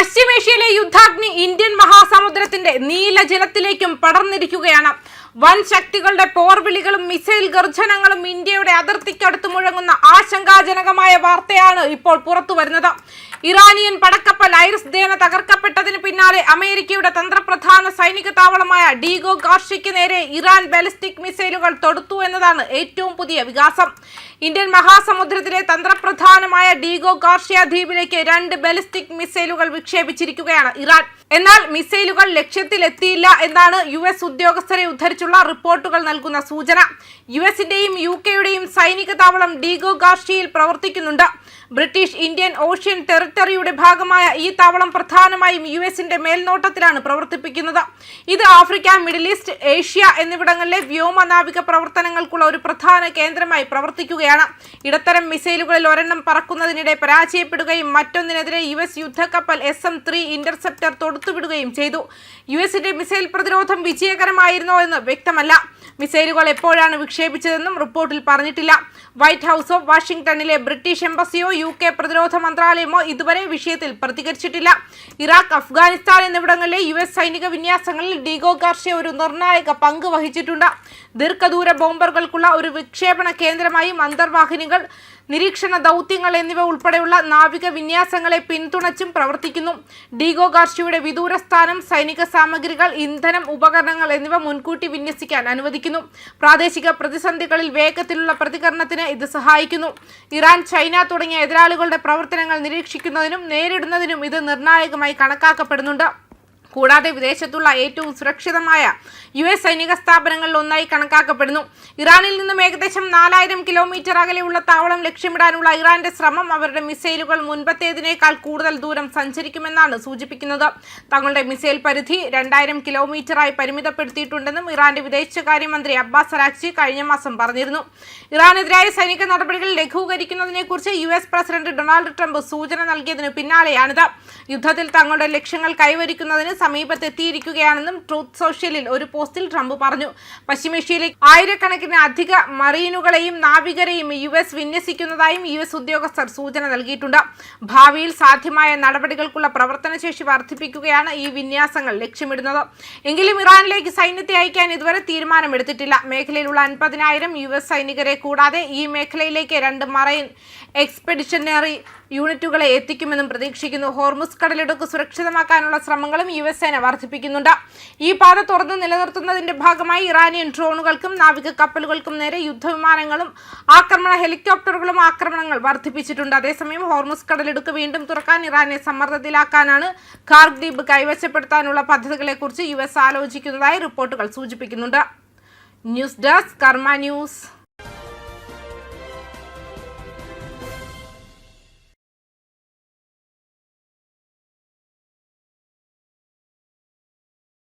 പശ്ചിമേഷ്യയിലെ യുദ്ധാഗ്നി ഇന്ത്യൻ മഹാസമുദ്രത്തിന്റെ നീലജലത്തിലേക്കും പടർന്നിരിക്കുകയാണ്. വൻ ശക്തികളുടെ പോർവിളികളും മിസൈൽ ഗർജനങ്ങളും ഇന്ത്യയുടെ അതിർത്തിക്കടുത്ത് മുഴങ്ങുന്ന ആശങ്കാജനകമായ വാർത്തയാണ് ഇപ്പോൾ പുറത്തു വരുന്നത്. ഇറാനിയൻ പടക്കപ്പൽ ഐറിസ് ദേന തകർക്കപ്പെട്ടതിന് പിന്നാലെ അമേരിക്കയുടെ തന്ത്രപ്രധാന സൈനിക താവളമായ ഡീഗോ ഗാർഷ്യയ്ക്ക് നേരെ ഇറാൻ ബാലിസ്റ്റിക് മിസൈലുകൾ തൊടുത്തു എന്നതാണ് ഏറ്റവും പുതിയ വികാസം. ഇന്ത്യൻ മഹാസമുദ്രത്തിലെ തന്ത്രപ്രധാനമായ ഡീഗോ ഗാർഷ്യ ദ്വീപിലേക്ക് 2 ബാലിസ്റ്റിക് മിസൈലുകൾ വിക്ഷേപിച്ചിരിക്കുകയാണ് ഇറാൻ. എന്നാൽ മിസൈലുകൾ ലക്ഷ്യത്തിലെത്തിയില്ല എന്നാണ് US ഉദ്യോഗസ്ഥരെ ഉദ്ധരിച്ചുള്ള റിപ്പോർട്ടുകൾ നൽകുന്ന സൂചന. US-ന്റെയും UK-യുടെയും സൈനിക താവളം ഡീഗോ ഗാർഷ്യയിൽ പ്രവർത്തിക്കുന്നുണ്ട്. ബ്രിട്ടീഷ് ഇന്ത്യൻ ഓഷ്യൻ ടെറിട്ടറിയുടെ ഭാഗമായ ഈ താവളം പ്രധാനമായും US-ന്റെ മേൽനോട്ടത്തിലാണ് പ്രവർത്തിപ്പിക്കുന്നത്. ഇത് ആഫ്രിക്ക, മിഡിൽ ഈസ്റ്റ്, ഏഷ്യ എന്നിവിടങ്ങളിലെ വ്യോമനാവിക പ്രവർത്തനങ്ങൾക്കുള്ള ഒരു പ്രധാന കേന്ദ്രമായി പ്രവർത്തിക്കുകയാണ്. ഇടത്തരം മിസൈലുകളിൽ ഒരെണ്ണം പറക്കുന്നതിനിടെ പരാജയപ്പെടുകയും മറ്റൊന്നിനെതിരെ US യുദ്ധക്കപ്പൽ SM-3 ഇന്റർസെപ്റ്റർ തൊടുത്തുവിടുകയും ചെയ്തു. US-ന്റെ മിസൈൽ പ്രതിരോധം വിജയകരമായിരുന്നോ എന്ന് വ്യക്തമല്ല. മിസൈലുകൾ എപ്പോഴാണ് വിക്ഷേപിച്ചതെന്നും റിപ്പോർട്ടിൽ പറഞ്ഞിട്ടില്ല. വൈറ്റ് ഹൗസോ വാഷിംഗ്ടണിലെ ബ്രിട്ടീഷ് എംബസിയോ UK പ്രതിരോധ മന്ത്രാലയമോ ഇതുവരെ വിഷയത്തിൽ പ്രതികരിച്ചിട്ടില്ല. ഇറാഖ്, അഫ്ഗാനിസ്ഥാൻ എന്നിവിടങ്ങളിലെ US സൈനിക വിന്യാസങ്ങളിൽ ഡീഗോ ഗാർഷ്യ ഒരു നിർണായക പങ്ക് വഹിച്ചിട്ടുണ്ട്. ദീർഘദൂര ബോംബറുകൾക്കുള്ള ഒരു വിക്ഷേപണ കേന്ദ്രമായും അന്തർവാഹിനികൾ, നിരീക്ഷണ ദൗത്യങ്ങൾ എന്നിവ ഉൾപ്പെടെയുള്ള നാവിക വിന്യാസങ്ങളെ പിന്തുണച്ചും പ്രവർത്തിക്കുന്നു. ഡീഗോ ഗാർഷ്യയുടെ വിദൂര സ്ഥാനം സൈനിക സാമഗ്രികൾ, ഇന്ധനം, ഉപകരണങ്ങൾ എന്നിവ മുൻകൂട്ടി വിന്യസിക്കാൻ അനുവദിക്കുന്നു. പ്രാദേശിക പ്രതിസന്ധികളിൽ വേഗത്തിലുള്ള പ്രതികരണത്തിന് ഇത് സഹായിക്കുന്നു. ഇറാൻ, ചൈന തുടങ്ങിയ എതിരാളികളുടെ പ്രവർത്തനങ്ങൾ നിരീക്ഷിക്കുന്നതിനും നേരിടുന്നതിനും ഇത് നിർണായകമായി കണക്കാക്കപ്പെടുന്നുണ്ട്. കൂടാതെ വിദേശത്തുള്ള ഏറ്റവും സുരക്ഷിതമായ US സൈനിക സ്ഥാപനങ്ങളിൽ ഒന്നായി കണക്കാക്കപ്പെടുന്നു. ഇറാനിൽ നിന്നും ഏകദേശം 4000 കിലോമീറ്റർ അകലെയുള്ള താവളം ലക്ഷ്യമിടാനുള്ള ഇറാന്റെ ശ്രമം അവരുടെ മിസൈലുകൾ മുൻപത്തേതിനേക്കാൾ കൂടുതൽ ദൂരം സഞ്ചരിക്കുമെന്നാണ് സൂചിപ്പിക്കുന്നത്. തങ്ങളുടെ മിസൈൽ പരിധി 2000 കിലോമീറ്ററായി പരിമിതപ്പെടുത്തിയിട്ടുണ്ടെന്നും ഇറാന്റെ വിദേശകാര്യമന്ത്രി അബ്ബാസ് അരാക്ചി കഴിഞ്ഞ മാസം പറഞ്ഞിരുന്നു. ഇറാനെതിരായ സൈനിക നടപടികൾ ലഘൂകരിക്കുന്നതിനെക്കുറിച്ച് US പ്രസിഡന്റ് ഡൊണാൾഡ് ട്രംപ് സൂചന നൽകിയതിനു പിന്നാലെയാണിത്. യുദ്ധത്തിൽ തങ്ങളുടെ ലക്ഷ്യങ്ങൾ കൈവരിക്കുന്നതിന് സമീപത്തെത്തിയിരിക്കുകയാണെന്നും ട്രൂത്ത് സോഷ്യലിൽ ഒരു പോസ്റ്റിൽ ട്രംപ് പറഞ്ഞു. പശ്ചിമേഷ്യയിലെ ആയിരക്കണക്കിന് അധിക മറീനുകളെയും നാവികരെയും US വിന്യസിക്കുന്നതായും US ഉദ്യോഗസ്ഥർ സൂചന നൽകിയിട്ടുണ്ട്. ഭാവിയിൽ സാധ്യമായ നടപടികൾക്കുള്ള പ്രവർത്തനശേഷി വർദ്ധിപ്പിക്കുകയാണ് ഈ വിന്യാസങ്ങൾ ലക്ഷ്യമിടുന്നത്. എങ്കിലും ഇറാനിലേക്ക് സൈന്യത്തെ അയക്കാൻ ഇതുവരെ തീരുമാനമെടുത്തിട്ടില്ല. മേഖലയിലുള്ള 50,000 US സൈനികരെ കൂടാതെ ഈ മേഖലയിലേക്ക് 2 മറൈൻ എക്സ്പെഡിഷനറി യൂണിറ്റുകളെ എത്തിക്കുമെന്നും പ്രതീക്ഷിക്കുന്നു. ഹോർമുസ് കടലിടുക്ക് സുരക്ഷിതമാക്കാനുള്ള ശ്രമങ്ങളും US സേന വർദ്ധിപ്പിക്കുന്നുണ്ട്. ഈ പാത തുറന്നു നിലനിർത്തുന്നതിന്റെ ഭാഗമായി ഇറാനിയൻ ഡ്രോണുകൾക്കും നാവിക കപ്പലുകൾക്കും നേരെ യുദ്ധവിമാനങ്ങളും ആക്രമണ ഹെലികോപ്റ്ററുകളും ആക്രമണങ്ങൾ വർദ്ധിപ്പിച്ചിട്ടുണ്ട്. അതേസമയം ഹോർമുസ് കടലിടുക്ക് വീണ്ടും തുറക്കാൻ ഇറാനെ സമ്മർദ്ദത്തിലാക്കാനാണ് ഖാർഗ് ദ്വീപ് കൈവശപ്പെടുത്താനുള്ള പദ്ധതികളെക്കുറിച്ച് US ആലോചിക്കുന്നതായി റിപ്പോർട്ടുകൾ സൂചിപ്പിക്കുന്നുണ്ട്. ന്യൂസ് ഡെസ്ക് കർമ്മ ന്യൂസ്.